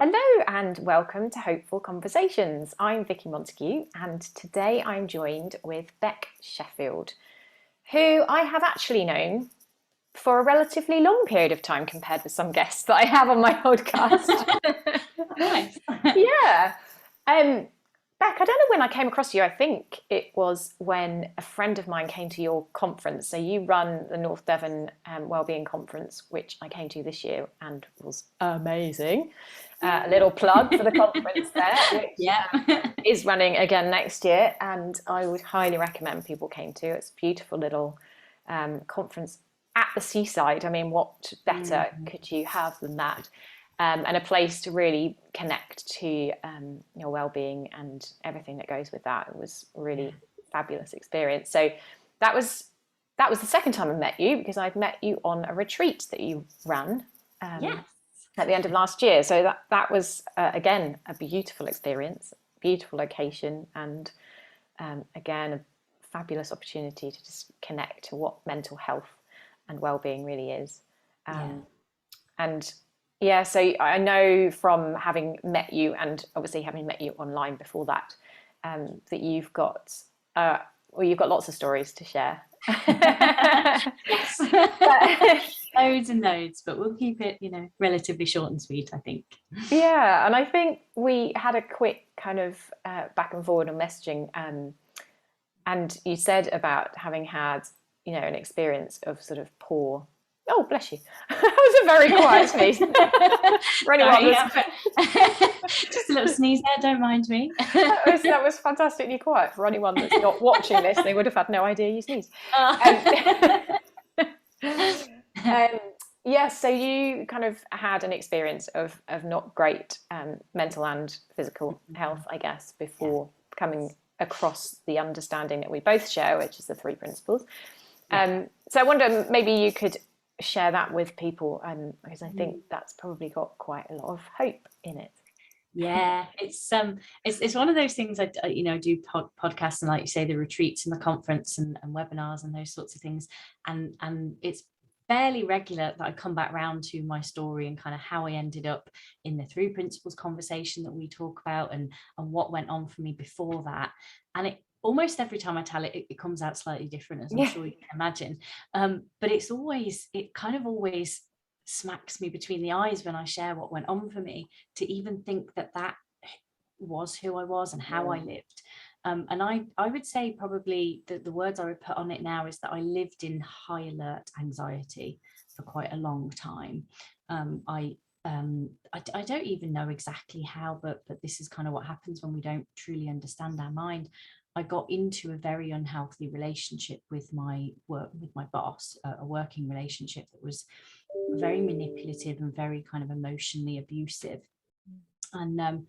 Hello and welcome to Hopeful Conversations. I'm Vicky Montague and today I'm joined with Bec Sheffield, who I have actually known for a relatively long period of time compared with some guests that I have on my podcast. Nice. Yeah. Bec, I don't know when I came across you. I think it was when a friend of mine came to your conference. So you run the North Devon Wellbeing Conference, which I came to this year and was amazing. A little plug for the conference there, which is running again next year, and I would highly recommend people came to. It's a beautiful little conference at the seaside. I mean, what better could you have than that? And a place to really connect to your well-being and everything that goes with that. It was a really fabulous experience. So that was the second time I met you, because I'd met you on a retreat that you ran at the end of last year. So that was again a beautiful experience, beautiful location, and again a fabulous opportunity to just connect to what mental health and well-being really is. And yeah, so I know from having met you and obviously having met you online before that, that you've got lots of stories to share. Yes. Loads and loads, but we'll keep it, relatively short and sweet, I think. Yeah, and I think we had a quick kind of back and forward on messaging, and you said about having had, an experience of sort of poor. Oh, bless you. That was a very quiet sneeze. Just a little sneeze there, don't mind me. That was fantastically quiet. For anyone that's not watching this, they would have had no idea you sneezed. Yes, so you kind of had an experience of not great mental and physical health, I guess, before coming across the understanding that we both share, which is the 3 principles. So I wonder, maybe you could share that with people, because I think that's probably got quite a lot of hope in it. Yeah, it's one of those things. I do podcasts and, like you say, the retreats and the conference and webinars and those sorts of things, and it's fairly regular that I come back round to my story and kind of how I ended up in the 3 principles conversation that we talk about, and what went on for me before that. And it almost every time I tell it, it comes out slightly different, as I'm sure you can imagine. But it kind of always smacks me between the eyes when I share what went on for me, to even think that was who I was and how I lived. And I would say probably the words I would put on it now is that I lived in high alert anxiety for quite a long time. I don't even know exactly how, but this is kind of what happens when we don't truly understand our mind. I got into a very unhealthy relationship with my boss, a working relationship that was very manipulative and very kind of emotionally abusive. And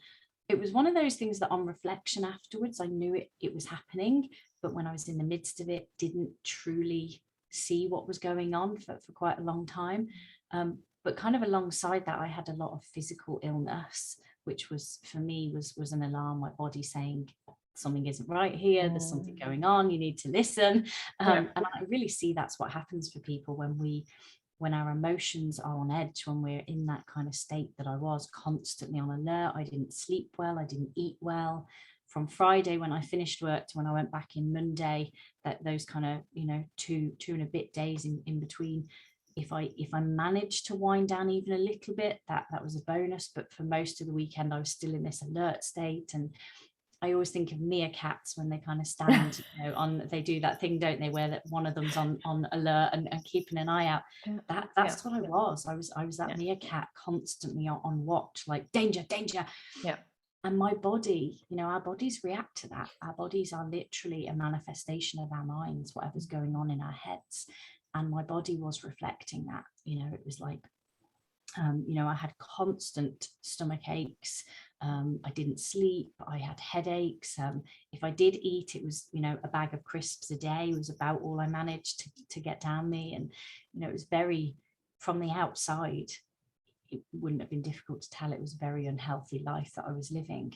it was one of those things that on reflection afterwards, I knew it was happening, but when I was in the midst of it, didn't truly see what was going on for quite a long time. But kind of alongside that, I had a lot of physical illness, which was, for me, was an alarm, my body saying, something isn't right here, there's something going on, you need to listen. And I really see that's what happens for people when our emotions are on edge, when we're in that kind of state that I was, constantly on alert. I didn't sleep well, I didn't eat well. From Friday when I finished work to when I went back in Monday, that those kind of, two and a bit days in between, if I managed to wind down even a little bit, that was a bonus. But for most of the weekend, I was still in this alert state. And I always think of meerkats when they kind of stand, they do that thing, don't they, where that one of them's on alert and keeping an eye out. That's what I was. I was that meerkat, constantly on watch, like danger. Yeah. And my body, our bodies react to that. Our bodies are literally a manifestation of our minds, whatever's going on in our heads. And my body was reflecting that. It was like, I had constant stomach aches. I didn't sleep. I had headaches. If I did eat, it was, a bag of crisps a day was about all I managed to get down me. And, it was very, from the outside, it wouldn't have been difficult to tell it was a very unhealthy life that I was living.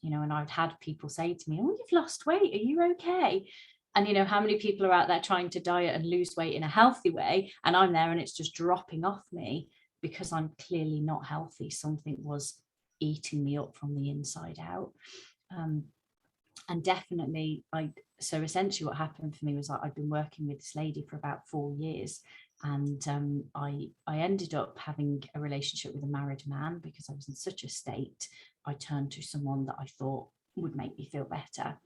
And I'd had people say to me, "Oh, you've lost weight. Are you okay?" And how many people are out there trying to diet and lose weight in a healthy way, and I'm there and it's just dropping off me because I'm clearly not healthy. Something was eating me up from the inside out. And definitely, so essentially what happened for me was I'd been working with this lady for about 4 years, and I ended up having a relationship with a married man because I was in such a state. I turned to someone that I thought would make me feel better.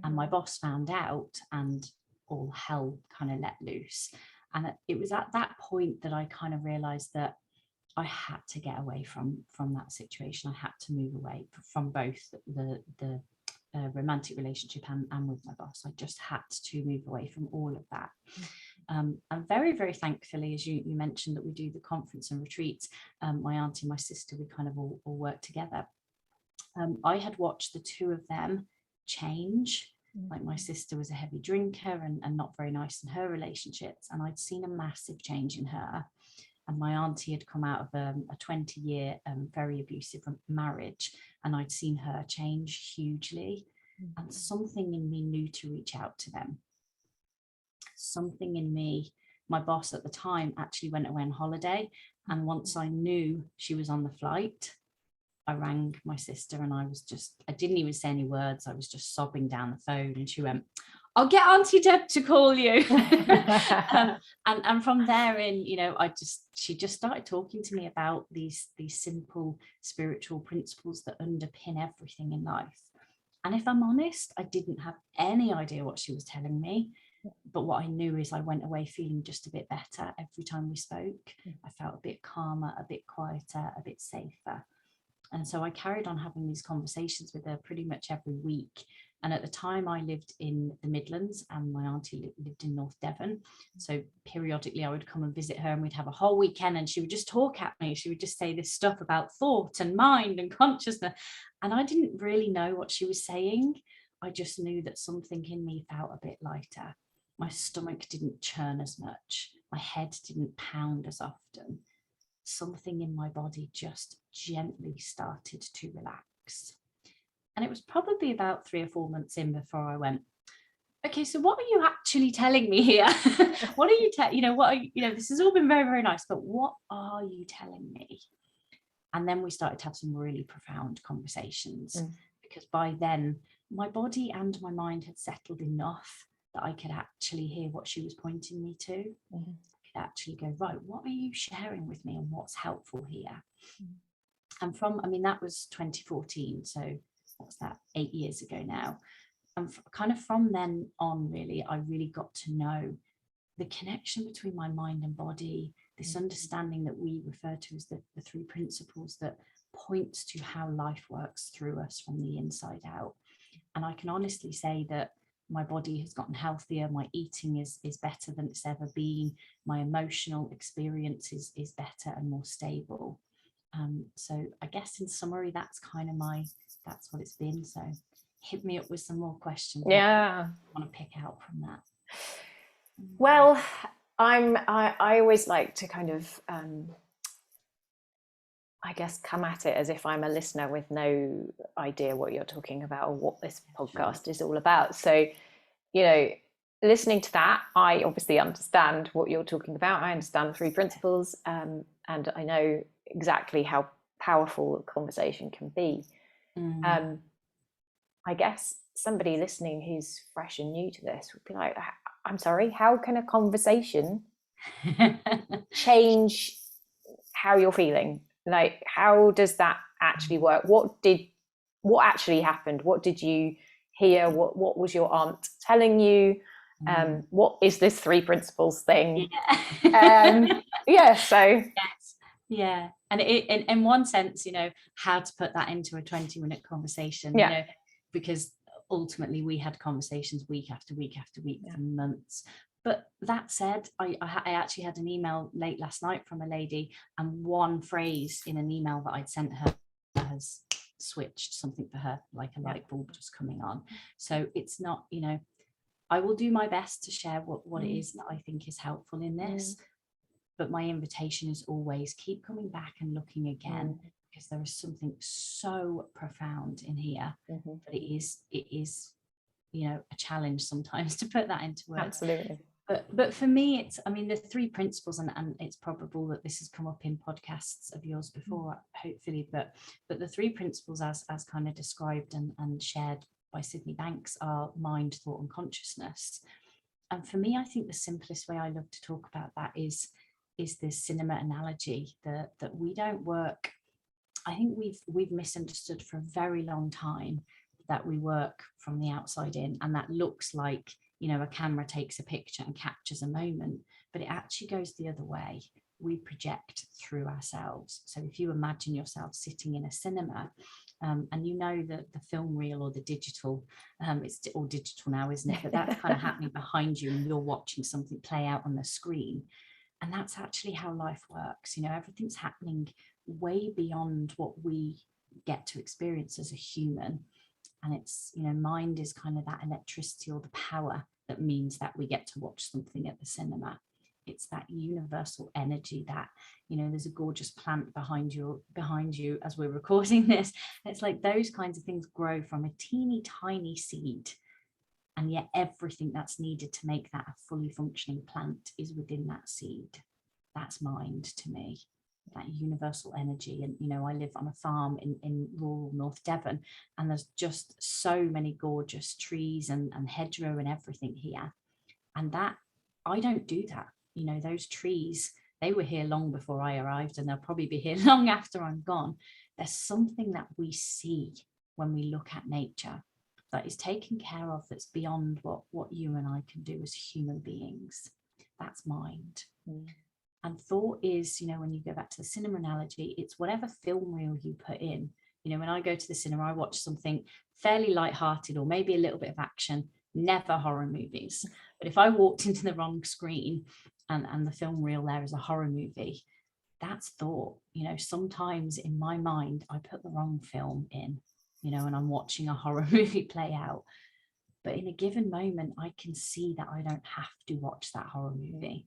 And my boss found out, and all hell kind of let loose. And it was at that point that I kind of realized that I had to get away from that situation. I had to move away from both the romantic relationship and with my boss. I just had to move away from all of that. And very, very thankfully, as you mentioned, that we do the conference and retreats, my auntie, my sister, we kind of all work together. I had watched the two of them change. Like, my sister was a heavy drinker and not very nice in her relationships, and I'd seen a massive change in her. And my auntie had come out of a 20-year very abusive marriage, and I'd seen her change hugely. And something in me knew to reach out to them. Something in me, my boss at the time actually went away on holiday, and once I knew she was on the flight, I rang my sister, and I didn't even say any words. I was just sobbing down the phone, and she went, "I'll get Auntie Deb to call you." And from there in, she just started talking to me about these simple spiritual principles that underpin everything in life. And if I'm honest, I didn't have any idea what she was telling me. But what I knew is I went away feeling just a bit better every time we spoke. I felt a bit calmer, a bit quieter, a bit safer. And so I carried on having these conversations with her pretty much every week. And at the time, I lived in the Midlands, and my auntie lived in North Devon. So periodically I would come and visit her, and we'd have a whole weekend, and she would just talk at me. She would just say this stuff about thought and mind and consciousness. And I didn't really know what she was saying. I just knew that something in me felt a bit lighter. My stomach didn't churn as much. My head didn't pound as often. Something in my body just gently started to relax. And it was probably about 3 or 4 months in before I went, okay, so what are you actually telling me here? What are you this has all been very, very nice, but what are you telling me? And then we started to have some really profound conversations, because by then my body and my mind had settled enough that I could actually hear what she was pointing me to. I could actually go, right, what are you sharing with me, and what's helpful here? And that was 2014, so what's that, 8 years ago now. And kind of from then on, really, I really got to know the connection between my mind and body, this understanding that we refer to as the 3 principles that points to how life works through us from the inside out. And I can honestly say that my body has gotten healthier, my eating is better than it's ever been, my emotional experience is better and more stable. So I guess in summary, that's what it's been. So hit me up with some more questions. Yeah. I want to pick out from that. Well, I always like to kind of I guess come at it as if I'm a listener with no idea what you're talking about or what this podcast is all about. So, listening to that, I obviously understand what you're talking about. I understand the 3 principles, and I know exactly how powerful a conversation can be. I guess somebody listening who's fresh and new to this would be like, I'm sorry, how can a conversation change how you're feeling? Like, how does that actually work? What actually happened? What did you hear? What was your aunt telling you? What is this 3 principles thing? So yes. Yeah. And in one sense, how to put that into a 20-minute conversation, because ultimately we had conversations week after week after week for months. But that said, I actually had an email late last night from a lady, and one phrase in an email that I'd sent her has switched something for her, like a light bulb just coming on. So it's not, I will do my best to share what it is that I think is helpful in this. But my invitation is always keep coming back and looking again, because there is something so profound in here. But it is a challenge sometimes to put that into words. Absolutely. But for me, it's, I mean, the three principles, and it's probable that this has come up in podcasts of yours before, hopefully, but the three principles as kind of described and shared by Sydney Banks are mind, thought, and consciousness. And for me, I think the simplest way I love to talk about that is this cinema analogy, that we don't work. I think we've misunderstood for a very long time that we work from the outside in, and that looks like, you know, a camera takes a picture and captures a moment, but it actually goes the other way. We project through ourselves. So if you imagine yourself sitting in a cinema, and you know that the film reel or the digital, it's all digital now, isn't it? But that's kind of happening behind you, and you're watching something play out on the screen. And that's actually how life works. You know, everything's happening way beyond what we get to experience as a human. And it's, you know, mind is kind of that electricity or the power that means that we get to watch something at the cinema. It's that universal energy that, you know, there's a gorgeous plant behind you as we're recording this. It's like those kinds of things grow from a teeny tiny seed, and yet everything that's needed to make that a fully functioning plant is within that seed. That's mind to me, that universal energy. And, you know, I live on a farm in rural North Devon, and there's just so many gorgeous trees and hedgerow and everything here. And that, I don't do that. You know, those trees, they were here long before I arrived, and they'll probably be here long after I'm gone. There's something that we see when we look at nature that is taken care of, that's beyond what you and I can do as human beings. That's mind. And thought is, you know, when you go back to the cinema analogy, it's whatever film reel you put in. You know, when I go to the cinema, I watch something fairly light-hearted or maybe a little bit of action, never horror movies. But if I walked into the wrong screen and the film reel there is a horror movie, that's thought. You know, sometimes in my mind, I put the wrong film in, you know, and I'm watching a horror movie play out. But in a given moment, I can see that I don't have to watch that horror movie.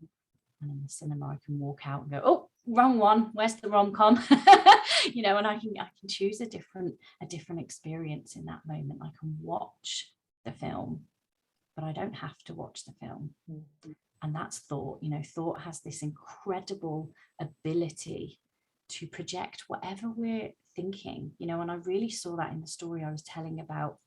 And in the cinema, I can walk out and go, oh, wrong one. Where's the rom-com? You know, and I can choose a different experience in that moment. I can watch the film, but I don't have to watch the film. And that's thought. You know, thought has this incredible ability to project whatever we're thinking, you know, and I really saw that in the story I was telling about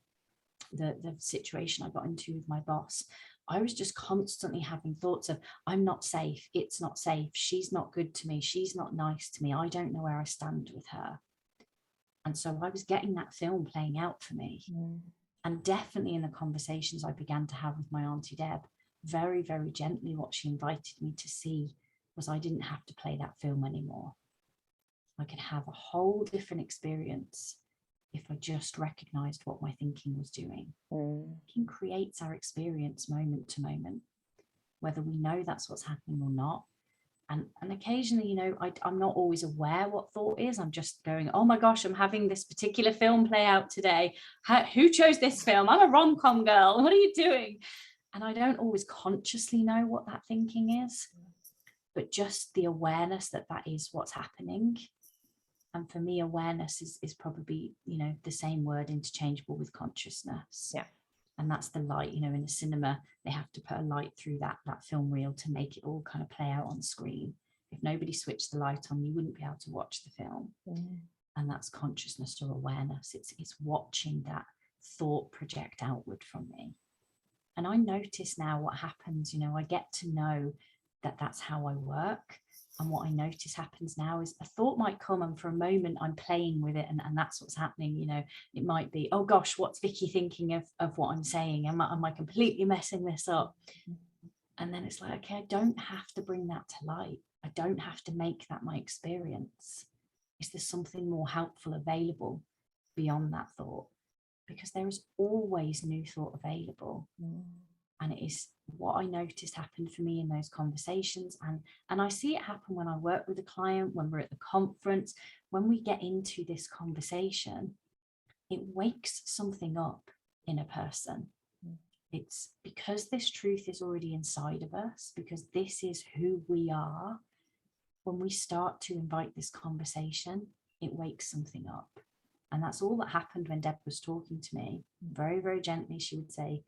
the situation I got into with my boss. I was just constantly having thoughts of, I'm not safe, it's not safe, she's not good to me, she's not nice to me, I don't know where I stand with her. And so I was getting that film playing out for me. And definitely in the conversations I began to have with my Auntie Deb, very, very gently, what she invited me to see was I didn't have to play that film anymore. I could have a whole different experience if I just recognized what my thinking was doing. Thinking creates our experience moment to moment, whether we know that's what's happening or not. And occasionally, you know, I'm not always aware what thought is. I'm just going, oh my gosh, I'm having this particular film play out today. Who chose this film? I'm a rom-com girl. What are you doing? And I don't always consciously know what that thinking is, but just the awareness that is what's happening. And for me, awareness is probably, you know, the same word interchangeable with consciousness. Yeah. And that's the light. You know, in a cinema, they have to put a light through that film reel to make it all kind of play out on screen. If nobody switched the light on, you wouldn't be able to watch the film. And that's consciousness or awareness. It's watching that thought project outward from me. And I notice now what happens. You know, I get to know that that's how I work. And what I notice happens now is a thought might come, and for a moment I'm playing with it, and that's what's happening. You know, it might be, oh gosh, what's Vicky thinking of what I'm saying? Am I completely messing this up? And then it's like, okay, I don't have to bring that to light. I don't have to make that my experience. Is there something more helpful available beyond that thought? Because there is always new thought available. And it is what I noticed happened for me in those conversations. And I see it happen when I work with a client, when we're at the conference, when we get into this conversation, it wakes something up in a person. It's because this truth is already inside of us, because this is who we are. When we start to invite this conversation, it wakes something up. And that's all that happened when Deb was talking to me. Very, very gently, she would say,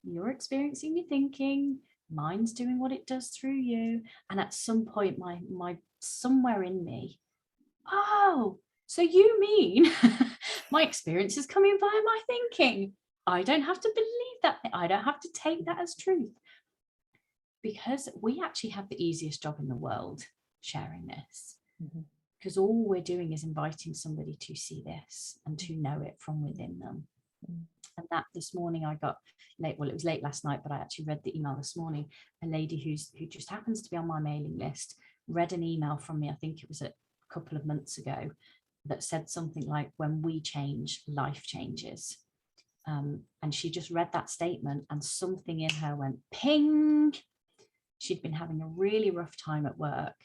you're experiencing your thinking, mine's doing what it does through you. And at some point, my somewhere in me, oh, so you mean my experience is coming via my thinking? I don't have to believe that. I don't have to take that as truth, because we actually have the easiest job in the world sharing this. Because all we're doing is inviting somebody to see this and to know it from within them. And that this morning I got late, well, it was late last night, but I actually read the email this morning. A lady who just happens to be on my mailing list read an email from me, I think it was a couple of months ago, that said something like, when we change, life changes. And she just read that statement and something in her went ping. She'd been having a really rough time at work.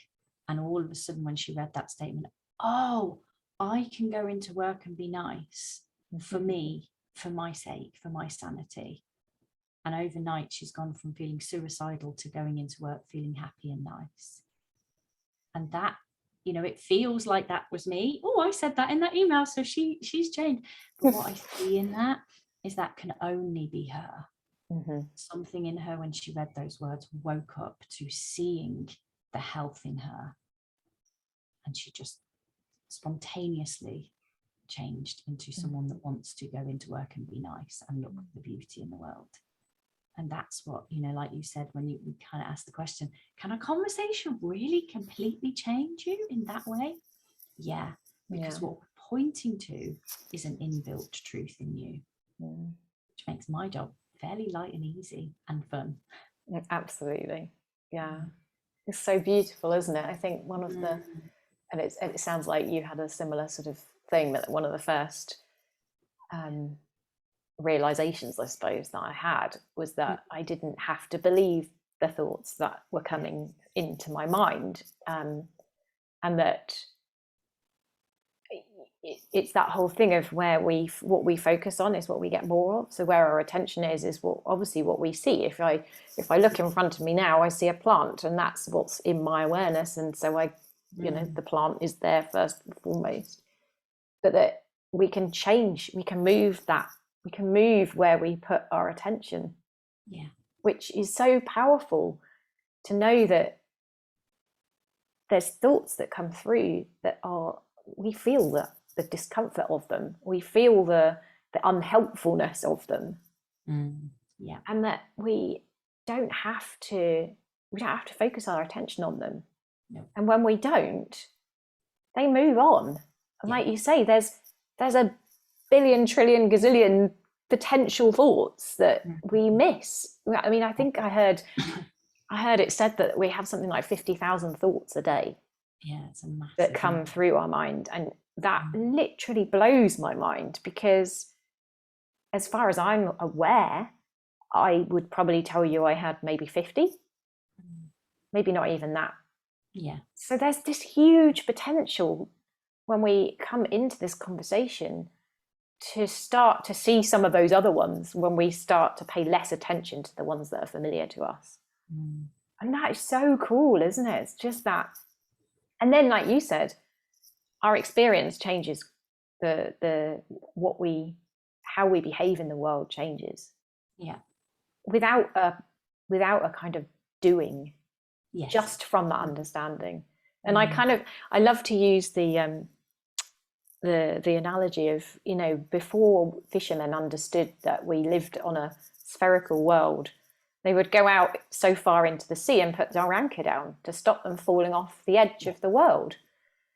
And all of a sudden, when she read that statement, oh, I can go into work and be nice for me, for my sake, for my sanity. And overnight, she's gone from feeling suicidal to going into work feeling happy and nice. And that, you know, it feels like that was me. Oh, I said that in that email, so she's changed. But what I see in that is that can only be her. Something in her, when she read those words, woke up to seeing the health in her. And she just spontaneously changed into someone that wants to go into work and be nice and look at the beauty in the world. And that's what, you know, like you said, when you kind of asked the question, can a conversation really completely change you in that way? Yeah, because what we're pointing to is an inbuilt truth in you, which makes my job fairly light and easy and fun. Absolutely. Yeah. It's so beautiful, isn't it? I think one of the, and it sounds like you had a similar sort of thing, that one of the first realizations, I suppose, that I had was that I didn't have to believe the thoughts that were coming into my mind, and that it's that whole thing of what we focus on is what we get more of. So where our attention is what obviously what we see. If I look in front of me now, I see a plant, and that's what's in my awareness, and so you know, the plant is there first and foremost. But that we can change, we can move where we put our attention, which is so powerful to know that there's thoughts that come through that are, we feel the discomfort of them, we feel the unhelpfulness of them, and that we don't have to focus our attention on them. And when we don't, they move on. And like you say, there's a billion, trillion, gazillion potential thoughts that we miss. I mean, I think I heard it said that we have something like 50,000 thoughts a day. It's a massive that come through our mind. And that literally blows my mind, because as far as I'm aware, I would probably tell you I had maybe 50, maybe not even that. So there's this huge potential when we come into this conversation to start to see some of those other ones, when we start to pay less attention to the ones that are familiar to us. And that is so cool, isn't it? It's just that. And then, like you said, our experience changes, how we behave in the world changes. Without a kind of doing, just from that understanding. And I love to use the analogy of, you know, before fishermen understood that we lived on a spherical world, they would go out so far into the sea and put their anchor down to stop them falling off the edge of the world.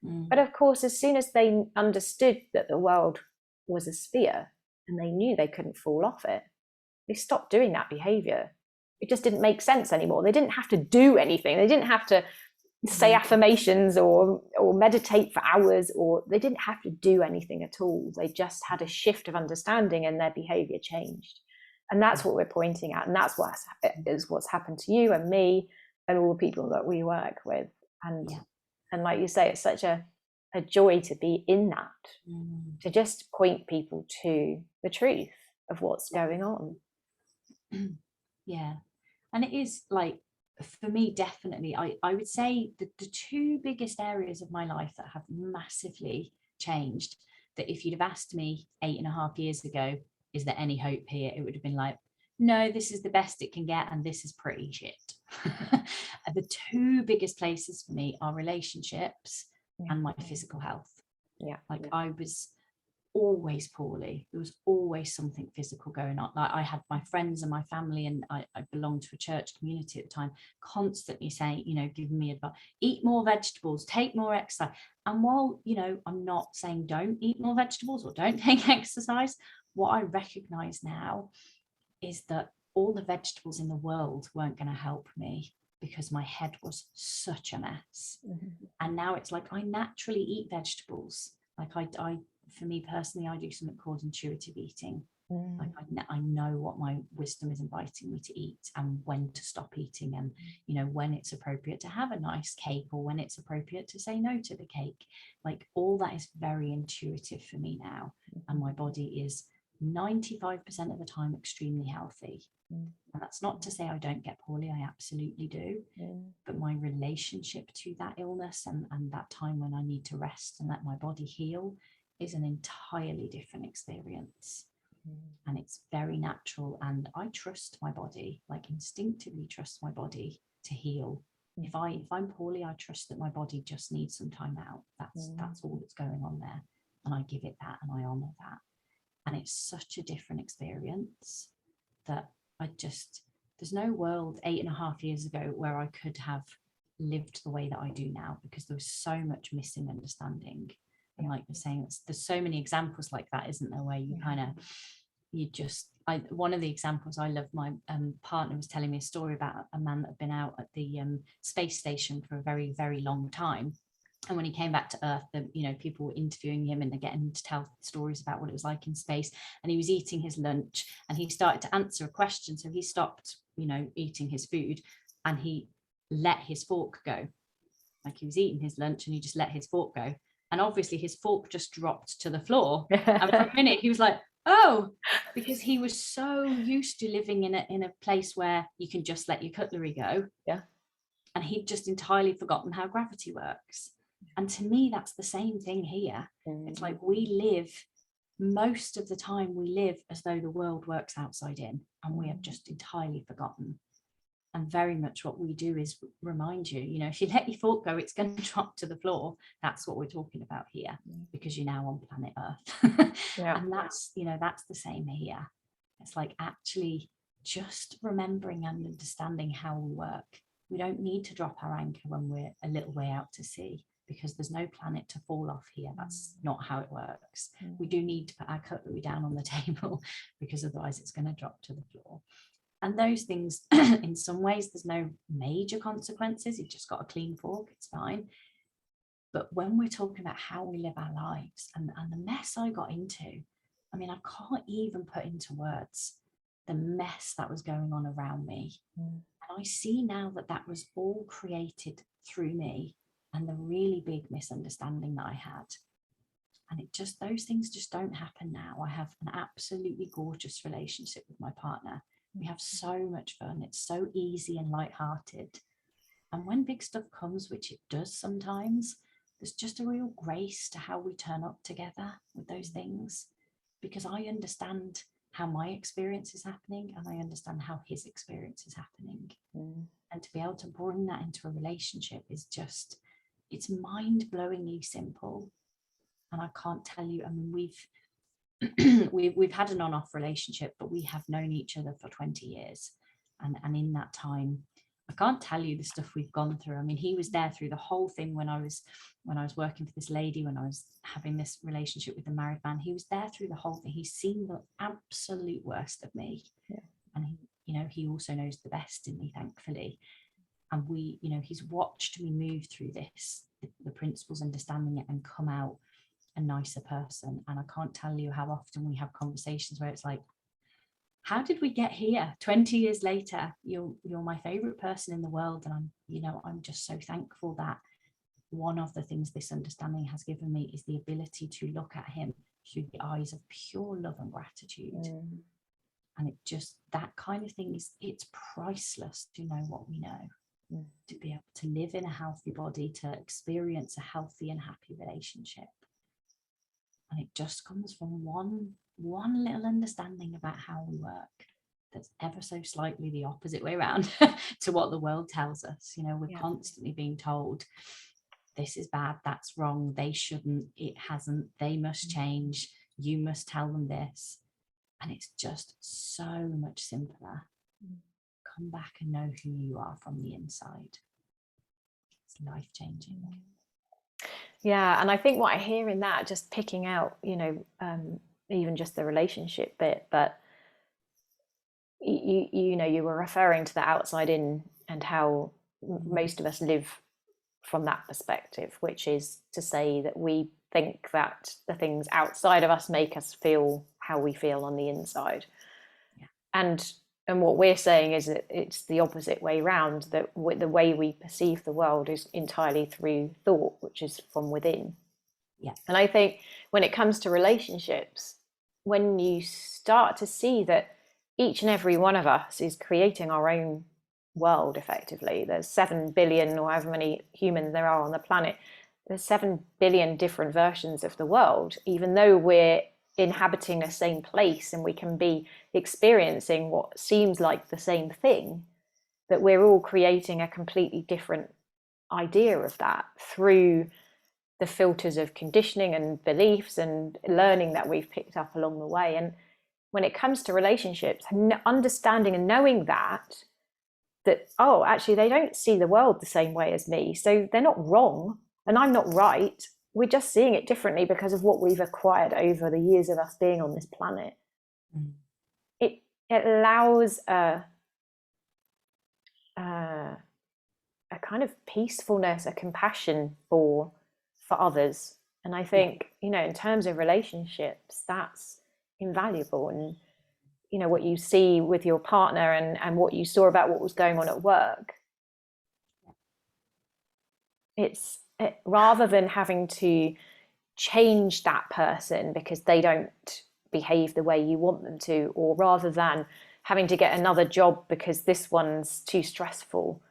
But of course, as soon as they understood that the world was a sphere and they knew they couldn't fall off it, they stopped doing that behavior. It just didn't make sense anymore. They didn't have to do anything. They didn't have to say affirmations or meditate for hours, or they didn't have to do anything at all. They just had a shift of understanding and their behavior changed. And that's what we're pointing at. And that's what's happened to you and me and all the people that we work with. And like you say, it's such a joy to be in that, to just point people to the truth of what's going on. And it is, like, for me, definitely, I would say that the two biggest areas of my life that have massively changed, that if you'd have asked me 8.5 years ago, is there any hope here? It would have been like, no, this is the best it can get and this is pretty shit. The two biggest places for me are relationships and my physical health. Yeah. Like I was always poorly. There was always something physical going on. Like I had my friends and my family, and I belonged to a church community at the time, constantly saying, you know, giving me advice, eat more vegetables, take more exercise. And while, you know, I'm not saying don't eat more vegetables or don't take exercise, what I recognize now is that all the vegetables in the world weren't going to help me because my head was such a mess. And now it's like I naturally eat vegetables. Like I for me personally, I do something called intuitive eating. Like I know what my wisdom is inviting me to eat and when to stop eating, and you know, when it's appropriate to have a nice cake or when it's appropriate to say no to the cake. Like all that is very intuitive for me now, and my body is 95% of the time extremely healthy. And that's not to say I don't get poorly, I absolutely do. But my relationship to that illness and that time when I need to rest and let my body heal is an entirely different experience. And it's very natural. And I trust my body, like instinctively trust my body to heal. If I'm poorly, I trust that my body just needs some time out. That's all that's going on there. And I give it that and I honor that. And it's such a different experience that there's no world 8.5 years ago where I could have lived the way that I do now, because there was so much missing understanding. And like you're saying, there's so many examples like that, isn't there, where you kind of, one of the examples I love, my partner was telling me a story about a man that had been out at the space station for a very, very long time. And when he came back to Earth, people were interviewing him and they're getting him to tell stories about what it was like in space. And he was eating his lunch and he started to answer a question. So he stopped, eating his food and he let his fork go. Like he was eating his lunch and he just let his fork go. And obviously his fork just dropped to the floor. And for a minute he was like, oh, because he was so used to living in a place where you can just let your cutlery go. Yeah. And he'd just entirely forgotten how gravity works. And to me, that's the same thing here. It's like most of the time we live as though the world works outside in, and we have just entirely forgotten. And very much what we do is remind you, if you let your fork go, it's going to drop to the floor. That's what we're talking about here, because you're now on planet Earth. And that's the same here. It's like actually just remembering and understanding how we work. We don't need to drop our anchor when we're a little way out to sea, because there's no planet to fall off here. That's not how it works. We do need to put our cutlery down on the table, because otherwise it's going to drop to the floor. And those things, in some ways, there's no major consequences. You've just got a clean fork, it's fine. But when we're talking about how we live our lives and the mess I got into, I mean, I can't even put into words the mess that was going on around me. And I see now that was all created through me and the really big misunderstanding that I had. And those things just don't happen now. I have an absolutely gorgeous relationship with my partner. We have so much fun. It's so easy and lighthearted. And when big stuff comes, which it does sometimes, there's just a real grace to how we turn up together with those things, because I understand how my experience is happening and I understand how his experience is happening. And to be able to bring that into a relationship is it's mind-blowingly simple. And I can't tell you, I mean, we've had an on-off relationship, but we have known each other for 20 years. And in that time, I can't tell you the stuff we've gone through. I mean, he was there through the whole thing when I was working for this lady, when I was having this relationship with the married man. He was there through the whole thing. He's seen the absolute worst of me. And he also knows the best in me, thankfully. And he's watched me move through this, the principles, understanding it, and come out a nicer person. And I can't tell you how often we have conversations where it's like, how did we get here 20 years later? You're my favorite person in the world. And I'm just so thankful that one of the things this understanding has given me is the ability to look at him through the eyes of pure love and gratitude. And it just, that kind of thing it's priceless to know what we know. To be able to live in a healthy body, to experience a healthy and happy relationship. And it just comes from one little understanding about how we work. that's ever so slightly the opposite way around to what the world tells us. You know, we're constantly being told this is bad, that's wrong, they shouldn't, it hasn't, they must change, you must tell them this. And it's just so much simpler. Come back and know who you are from the inside. It's life-changing. Yeah, and I think what I hear in that, just picking out, even just the relationship bit, but you were referring to the outside in and how most of us live from that perspective, which is to say that we think that the things outside of us make us feel how we feel on the inside. Yeah. And what we're saying is that it's the opposite way round, that the way we perceive the world is entirely through thought, which is from within. Yeah. And I think when it comes to relationships, when you start to see that each and every one of us is creating our own world, effectively, there's 7 billion or however many humans there are on the planet, there's 7 billion different versions of the world, even though we're inhabiting the same place and we can be experiencing what seems like the same thing, that we're all creating a completely different idea of that through the filters of conditioning and beliefs and learning that we've picked up along the way. And when it comes to relationships, understanding and knowing that oh, actually they don't see the world the same way as me, so they're not wrong and I'm not right, we're just seeing it differently because of what we've acquired over the years of us being on this planet. It allows a kind of peacefulness, a compassion for others. And I think, in terms of relationships, that's invaluable. And, what you see with your partner and what you saw about what was going on at work, rather than having to change that person because they don't behave the way you want them to, or rather than having to get another job because this one's too stressful,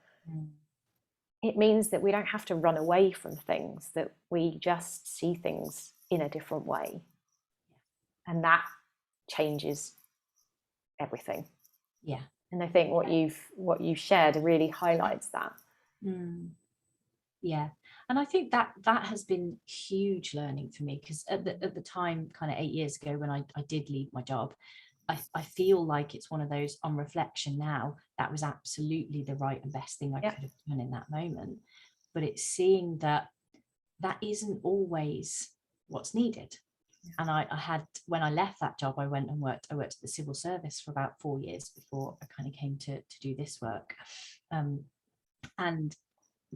it means that we don't have to run away from things, that we just see things in a different way. And that changes everything. Yeah. And I think what you've shared really highlights that. Yeah. And I think that has been huge learning for me, because at the time, kind of 8 years ago, when I did leave my job, I feel like it's one of those, on reflection now, that was absolutely the right and best thing I could have done in that moment. But it's seeing that isn't always what's needed. And I had, when I left that job, I worked at the civil service for about 4 years before I kind of came to do this work. And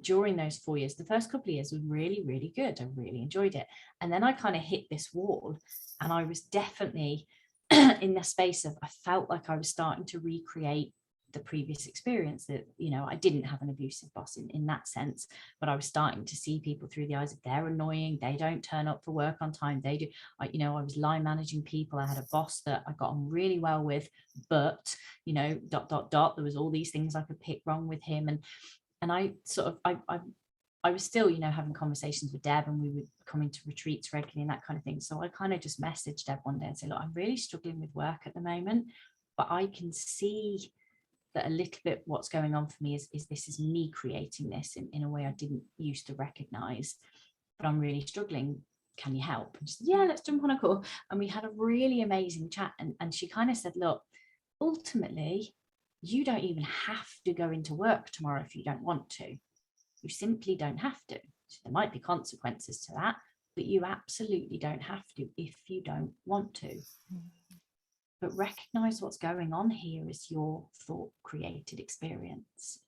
during those 4 years, the first couple of years were really, really good. I really enjoyed it. And then I kind of hit this wall, and I was definitely in the space of, I felt like I was starting to recreate the previous experience, that, I didn't have an abusive boss in that sense, but I was starting to see people through the eyes of, they're annoying, they don't turn up for work on time, they do. I was line managing people. I had a boss that I got on really well with, but there was all these things I could pick wrong with him. And I sort of, I was still, having conversations with Deb, and we would come into retreats regularly and that kind of thing. So I kind of just messaged Deb one day and said, look, I'm really struggling with work at the moment, but I can see that a little bit what's going on for me is this is me creating this in a way I didn't used to recognize, but I'm really struggling. Can you help? And she said, yeah, let's jump on a call. And we had a really amazing chat. And she kind of said, look, ultimately, you don't even have to go into work tomorrow if you don't want to. You simply don't have to. So there might be consequences to that, but you absolutely don't have to if you don't want to. But recognize what's going on here is your thought created experience.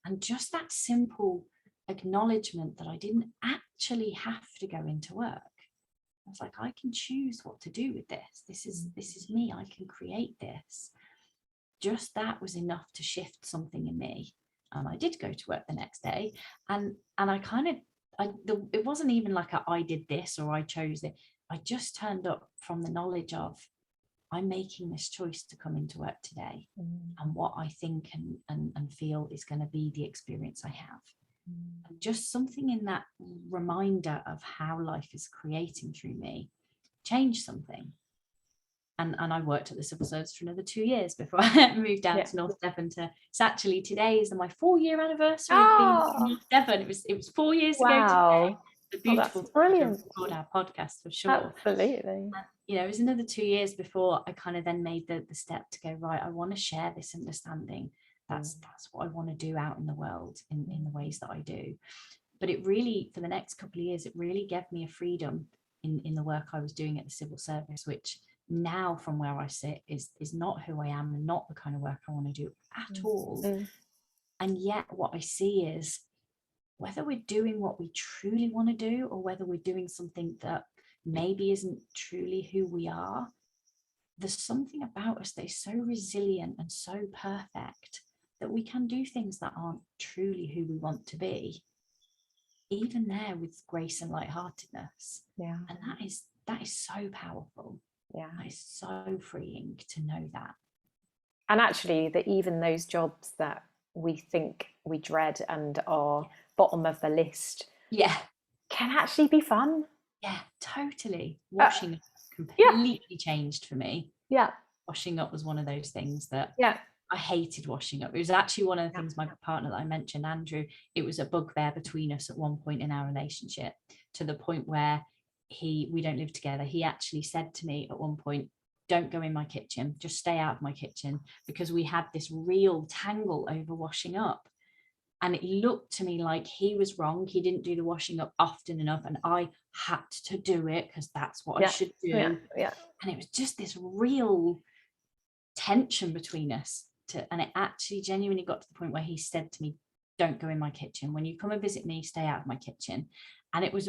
And just that simple acknowledgement that I didn't actually have to go into work. I was like, I can choose what to do with this. This is me. I can create this. Just that was enough to shift something in me. And I did go to work the next day. And I kind of, it wasn't even like I did this or I chose it. I just turned up from the knowledge of, I'm making this choice to come into work today, and what I think and feel is going to be the experience I have. And just something in that reminder of how life is creating through me changed something. And I worked at the civil service for another 2 years before I moved down to North Devon. It's actually, today is my 4-year anniversary of being in North Devon. It was 4 years ago today. Wow. It's a beautiful time to record our podcast, for sure. Absolutely. And, it was another 2 years before I kind of then made the step to go, right, I want to share this understanding. That's what I want to do out in the world in the ways that I do. But it really, for the next couple of years, it really gave me a freedom in the work I was doing at the civil service, which now from where I sit is not who I am and not the kind of work I want to do at all. And yet what I see is, whether we're doing what we truly want to do or whether we're doing something that maybe isn't truly who we are, there's something about us that is so resilient and so perfect that we can do things that aren't truly who we want to be, even there with grace and lightheartedness. Yeah. And that is so powerful. Yeah. That is so freeing to know that. And actually, that even those jobs that we think we dread and are bottom of the list, can actually be fun. Yeah, totally. Washing up completely changed for me. Yeah. Washing up was one of those things that I hated washing up. It was actually one of the things, my partner that I mentioned, Andrew, it was a bugbear between us at one point in our relationship, to the point where we don't live together. He actually said to me at one point, don't go in my kitchen, just stay out of my kitchen, because we had this real tangle over washing up. And it looked to me like he was wrong. He didn't do the washing up often enough, and I had to do it because that's what I should do. And it was just this real tension between us. And it actually genuinely got to the point where he said to me, don't go in my kitchen. When you come and visit me, stay out of my kitchen. And it was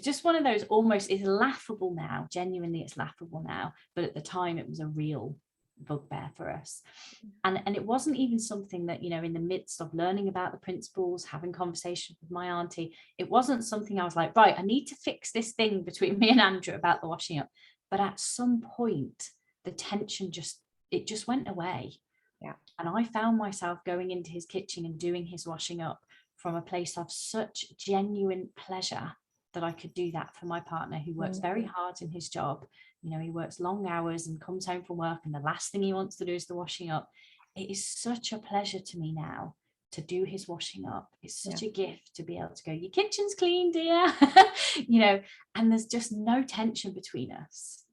just one of those, almost, it's laughable now. Genuinely, it's laughable now. But at the time, it was a real bugbear for us. And it wasn't even something that, in the midst of learning about the principles, having conversations with my auntie, it wasn't something I was like, right, I need to fix this thing between me and Andrew about the washing up. But at some point, the tension just went away. Yeah. And I found myself going into his kitchen and doing his washing up from a place of such genuine pleasure that I could do that for my partner, who works very hard in his job. He works long hours and comes home from work, and the last thing he wants to do is the washing up. It is such a pleasure to me now to do his washing up. It's such a gift to be able to go, your kitchen's clean, dear. And there's just no tension between us.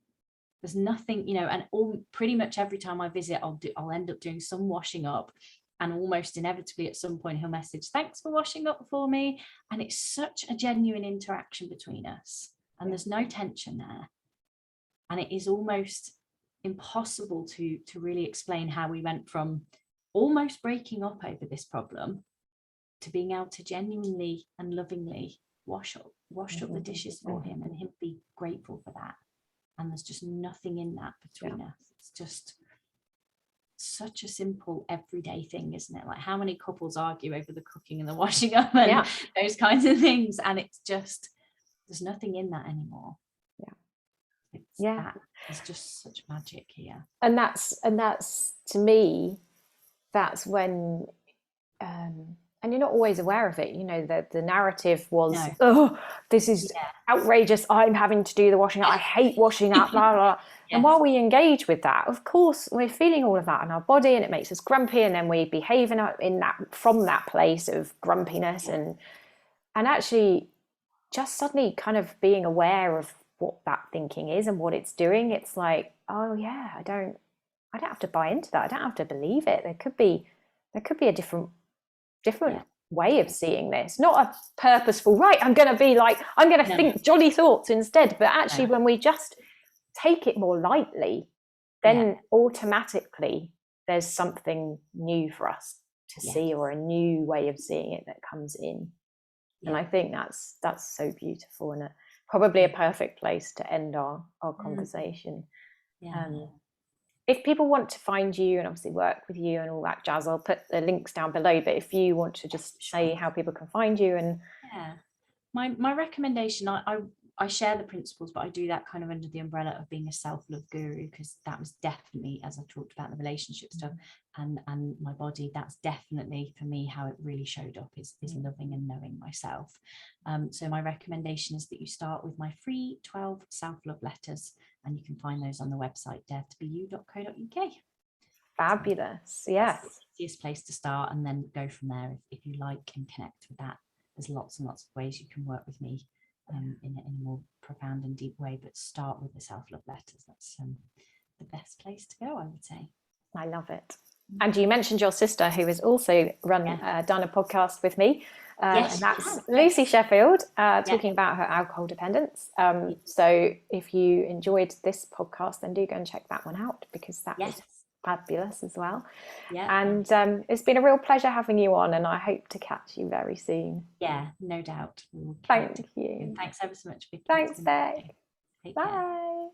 There's nothing, and pretty much every time I visit, I'll end up doing some washing up, and almost inevitably at some point he'll message, thanks for washing up for me. And it's such a genuine interaction between us, and there's no tension there. And it is almost impossible to really explain how we went from almost breaking up over this problem to being able to genuinely and lovingly wash up the dishes for him, and him be grateful for that. And there's just nothing in that between us. It's just such a simple everyday thing, isn't it? Like, how many couples argue over the cooking and the washing up and those kinds of things, and it's just, there's nothing in that anymore. There's just such magic here. And that's to me, that's when and you're not always aware of it. The narrative was, this is outrageous, I'm having to do the washing up, I hate washing up, blah, blah, blah. And while we engage with that, of course, we're feeling all of that in our body, and it makes us grumpy, and then we behave from that place of grumpiness, and actually just suddenly kind of being aware of what that thinking is and what it's doing. It's like, oh yeah, I don't have to buy into that. I don't have to believe it. There could be a different way of seeing this, not a purposeful, right, I'm going to think jolly thoughts instead. But actually, when we just take it more lightly, then automatically there's something new for us to see, or a new way of seeing it that comes in. And I think that's so beautiful, and probably a perfect place to end our conversation. If people want to find you and obviously work with you and all that jazz, I'll put the links down below, but if you want to just say how people can find you. And my recommendation, I share the principles, but I do that kind of under the umbrella of being a self-love guru, because that was definitely, as I talked about the relationship stuff and my body, that's definitely for me how it really showed up, is loving and knowing myself. So my recommendation is that you start with my free 12 self-love letters, and you can find those on the website daretobeyou.co.uk. Fabulous. Yes. That's the easiest place to start, and then go from there if you like and connect with that. There's lots and lots of ways you can work with me in a more profound and deep way, but start with the self-love letters. That's the best place to go, I would say. I love it. And you mentioned your sister, who has also done a podcast with me, and that's Lucy Sheffield, talking about her alcohol dependence. So if you enjoyed this podcast, then do go and check that one out, because that was fabulous as well. And it's been a real pleasure having you on, and I hope to catch you very soon. Yeah, no doubt. Thank you. Thanks ever so much, Vicky. Thanks, Bec. Take Bye. care.